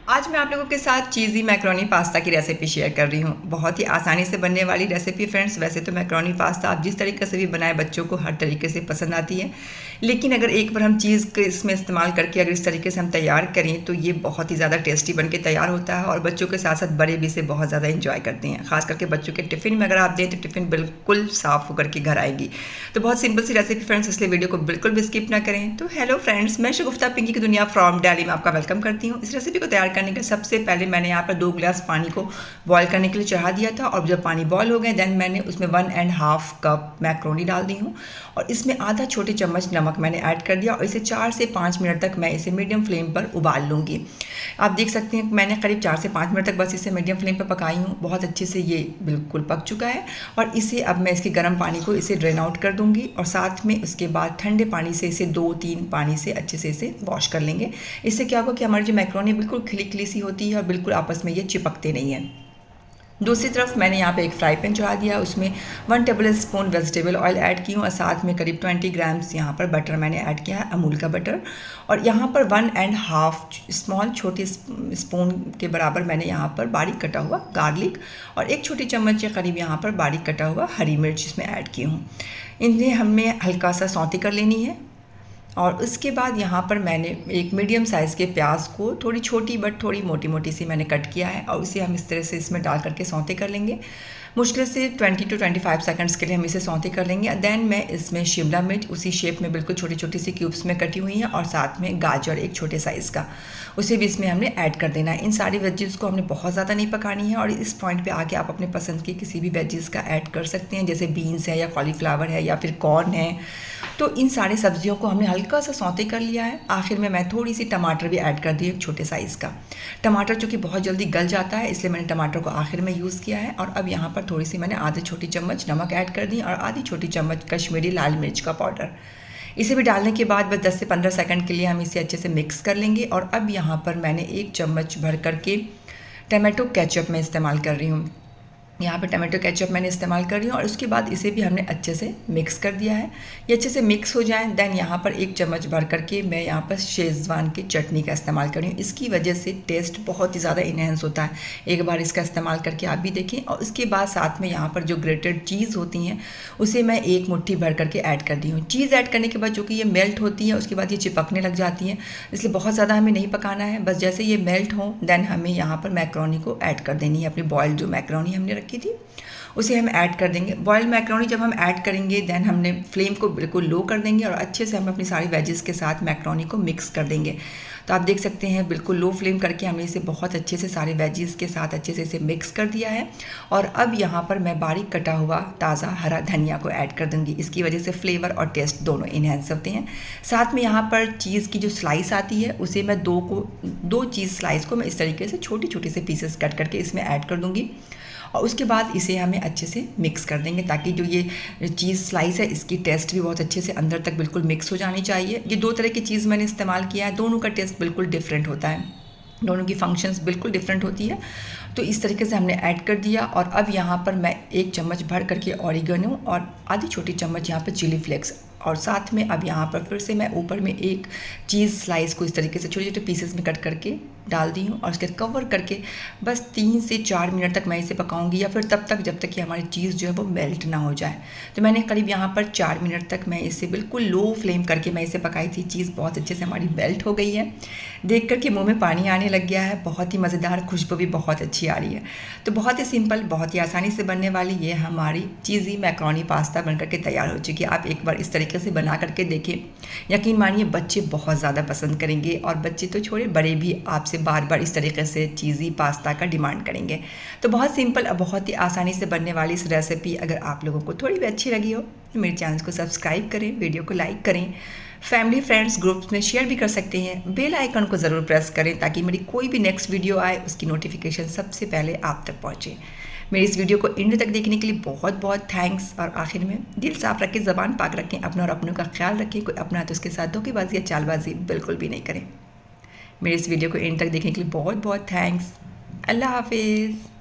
आज मैं आप लोगों के साथ चीज़ी मैक्रोनी पास्ता की रेसिपी शेयर कर रही हूँ। बहुत ही आसानी से बनने वाली रेसिपी फ्रेंड्स। वैसे तो मैक्रोनी पास्ता आप जिस तरीके से भी बनाएं बच्चों को हर तरीके से पसंद आती है, लेकिन अगर एक बार हम चीज़ को इसमें इस्तेमाल करके अगर इस तरीके से हम तैयार करें तो ये बहुत ही ज़्यादा टेस्टी बन के तैयार होता है और बच्चों के साथ साथ बड़े भी इसे बहुत ज़्यादा इंजॉय करते हैं। खास करके बच्चों के टिफ़िन में अगर आप दें तो टिफ़िन बिल्कुल साफ़ होकर के घर आएगी। तो बहुत सिंपल सी रेसिपी फ्रेंड्स, इसलिए वीडियो को बिल्कुल भी स्किप ना करें। तो हेलो फ्रेंड्स, मैं शगुफ्ता पिंकी की दुनिया फ्रॉम दिल्ली में आपका वेलकम करती हूँ। इस रेसिपी को तैयार करने के सबसे पहले मैंने यहाँ पर 2 गिलास पानी को बॉईल करने के लिए चढ़ा दिया था और जब पानी बॉईल हो गए देन मैंने उसमें 1.5 कप मैक्रोनी डाल दी हूँ और इसमें आधा छोटे चम्मच नमक मैंने ऐड कर दिया और इसे 4 से 5 मिनट तक मैं इसे मीडियम फ्लेम पर उबाल लूँगी। आप देख सकते हैं मैंने करीब 4 से 5 मिनट तक बस इसे मीडियम फ्लेम पर पकाई हूँ। बहुत अच्छे से ये बिल्कुल पक चुका है और इसे अब मैं इसके गर्म पानी को इसे ड्रेन आउट कर दूँगी और साथ में उसके बाद ठंडे पानी से इसे 2-3 पानी से अच्छे से इसे वॉश कर लेंगे। इससे क्या होगा कि हमारी जो मैक्रोनी बिल्कुल खिली खिली सी होती है और बिल्कुल आपस में ये चिपकते नहीं हैं। दूसरी तरफ मैंने यहाँ पे एक फ्राई पैन चढ़ा दिया, उसमें 1 table spoon vegetable oil add की हूँ और साथ में करीब 20 ग्राम्स यहाँ पर बटर मैंने ऐड किया है, अमूल का बटर। और यहाँ पर 1.5 स्मॉल छोटे स्पून के बराबर मैंने यहाँ पर बारीक कटा हुआ गार्लिक और 1 छोटी चम्मच के करीब यहाँ पर बारीक कटा हुआ हरी मिर्च इसमें ऐड की हूँ। इन्हें हमें हल्का सा सौते कर लेनी है और उसके बाद यहाँ पर मैंने एक मीडियम साइज़ के प्याज को थोड़ी छोटी बट थोड़ी मोटी मोटी सी मैंने कट किया है और उसे हम इस तरह से इसमें डाल करके सौते कर लेंगे। मुश्किल से 20 to 25 सेकंड्स के लिए हम इसे सौते कर लेंगे। देन मैं इसमें शिमला मिर्च उसी शेप में बिल्कुल छोटी छोटी सी क्यूब्स में कटी हुई है और साथ में गाजर एक छोटे साइज़ का, उसे भी इसमें हमने ऐड कर देना है। इन सारी वेजीज़ को हमने बहुत ज़्यादा नहीं पकानी है और इस पॉइंट पे आके आप अपने पसंद की किसी भी वेजीज़ का ऐड कर सकते हैं, जैसे बीन्स है या कॉलीफ्लावर है या फिर कॉर्न है। तो इन सारी सब्जियों को हमने हल्का सा सौते कर लिया है। आखिर में मैं थोड़ी सी टमाटर भी ऐड कर दी, एक छोटे साइज़ का। टमाटर चूँकि बहुत जल्दी गल जाता है इसलिए मैंने टमाटर को आखिर में यूज़ किया है। और अब यहाँ पर थोड़ी सी मैंने आधी छोटी चम्मच नमक ऐड कर दी और आधी छोटी चम्मच कश्मीरी लाल मिर्च का पाउडर। इसे भी डालने के बाद बस 10 से 15 सेकंड के लिए हम इसे अच्छे से मिक्स कर लेंगे। और अब यहाँ पर मैंने 1 चम्मच भर करके टमाटो केचप में इस्तेमाल कर रही हूँ। यहाँ पे टमाटो केचप मैंने इस्तेमाल कर रही हूँ और उसके बाद इसे भी हमने अच्छे से मिक्स कर दिया है। ये अच्छे से मिक्स हो जाए देन यहाँ पर 1 चम्मच भर करके मैं यहाँ पर शेज़वान की चटनी का इस्तेमाल कर रही हूँ। इसकी वजह से टेस्ट बहुत ही ज़्यादा इन्हेंस होता है। एक बार इसका इस्तेमाल करके आप भी देखें। और उसके बाद साथ में यहाँ पर जो ग्रेटेड चीज़ होती हैं उसे मैं 1 मुट्ठी भर करके ऐड कर दी हूँ। चीज़ ऐड करने के बाद जो कि ये मेल्ट होती है उसके बाद ये चिपकने लग जाती हैं, इसलिए बहुत ज़्यादा हमें नहीं पकाना है। बस जैसे ये मेल्ट हो देन हमें यहाँ पर मैक्रोनी को ऐड कर देनी है। अपनी बॉयल्ड जो मैक्रोनी हमने रखी थी उसे हम ऐड कर देंगे। बॉइल्ड मैक्रोनी जब हम ऐड करेंगे देन हमने फ्लेम को बिल्कुल लो कर देंगे और अच्छे से हम अपनी सारी वेजेस के साथ मैक्रोनी को मिक्स कर देंगे। तो आप देख सकते हैं बिल्कुल लो फ्लेम करके हमने इसे बहुत अच्छे से सारे वेजेस के साथ अच्छे से इसे मिक्स कर दिया है। और अब यहाँ पर मैं बारीक कटा हुआ ताज़ा हरा धनिया को ऐड कर दूँगी। इसकी वजह से फ्लेवर और टेस्ट दोनों इन्हेंस होते हैं। साथ में यहाँ पर चीज़ की जो स्लाइस आती है उसे मैं 2 चीज़ स्लाइस को मैं इस तरीके से छोटी छोटी से पीसेस कट करके इसमें ऐड कर दूँगी और उसके बाद इसे हमें अच्छे से मिक्स कर देंगे ताकि जो ये चीज़ स्लाइस है इसकी टेस्ट भी बहुत अच्छे से अंदर तक बिल्कुल मिक्स हो जानी चाहिए। ये 2 तरह की चीज़ मैंने इस्तेमाल किया है, दोनों का टेस्ट बिल्कुल डिफरेंट होता है, दोनों की फंक्शंस बिल्कुल डिफरेंट होती है। तो इस तरीके से हमने ऐड कर दिया और अब यहाँ पर मैं 1 चम्मच भर करके ऑरिगेनो और आधी छोटी चम्मच यहाँ पर चिली फ्लेक्स और साथ में अब यहाँ पर फिर से मैं ऊपर में 1 चीज़ स्लाइस को इस तरीके से छोटे छोटे पीसेस में कट करके डाल दी हूँ और उसके कवर करके बस 3 से 4 मिनट तक मैं इसे पकाऊंगी या फिर तब तक जब तक कि हमारी चीज़ जो है वो मेल्ट ना हो जाए। तो मैंने करीब यहाँ पर 4 मिनट तक मैं इसे बिल्कुल लो फ्लेम करके मैं इसे पकाई थी। चीज़ बहुत अच्छे से हमारी मेल्ट हो गई है, देख कर के मुँह में पानी आने लग गया है। बहुत ही मज़ेदार, खुशबू भी बहुत अच्छी आ रही है। तो बहुत ही सिंपल, बहुत ही आसानी से बनने वाली ये हमारी चीज़ी मैक्रोनी पास्ता बन करके तैयार हो चुकी है। आप एक बार इस तरीके से बना करके देखें, यकीन मानिए बच्चे बहुत ज़्यादा पसंद करेंगे और बच्चे तो छोड़े बड़े भी आपसे बार बार इस तरीके से चीज़ी पास्ता का डिमांड करेंगे। तो बहुत सिंपल और बहुत ही आसानी से बनने वाली इस रेसिपी अगर आप लोगों को थोड़ी भी अच्छी लगी हो तो मेरे चैनल को सब्सक्राइब करें, वीडियो को लाइक करें, फैमिली फ्रेंड्स ग्रुप्स में शेयर भी कर सकते हैं। बेल आइकन को ज़रूर प्रेस करें ताकि मेरी कोई भी नेक्स्ट वीडियो आए उसकी नोटिफिकेशन सबसे पहले आप तक पहुँचे। मेरी इस वीडियो को एंड तक देखने के लिए बहुत बहुत थैंक्स। और आखिर में दिल साफ रखें, ज़बान पाक रखें, अपना और अपनों का ख्याल रखें। कोई अपना तो उसके साथ धोखेबाजी या चालबाजी बिल्कुल भी नहीं करें। मेरी इस वीडियो को एंड तक देखने के लिए बहुत बहुत थैंक्स। अल्लाह हाफिज़।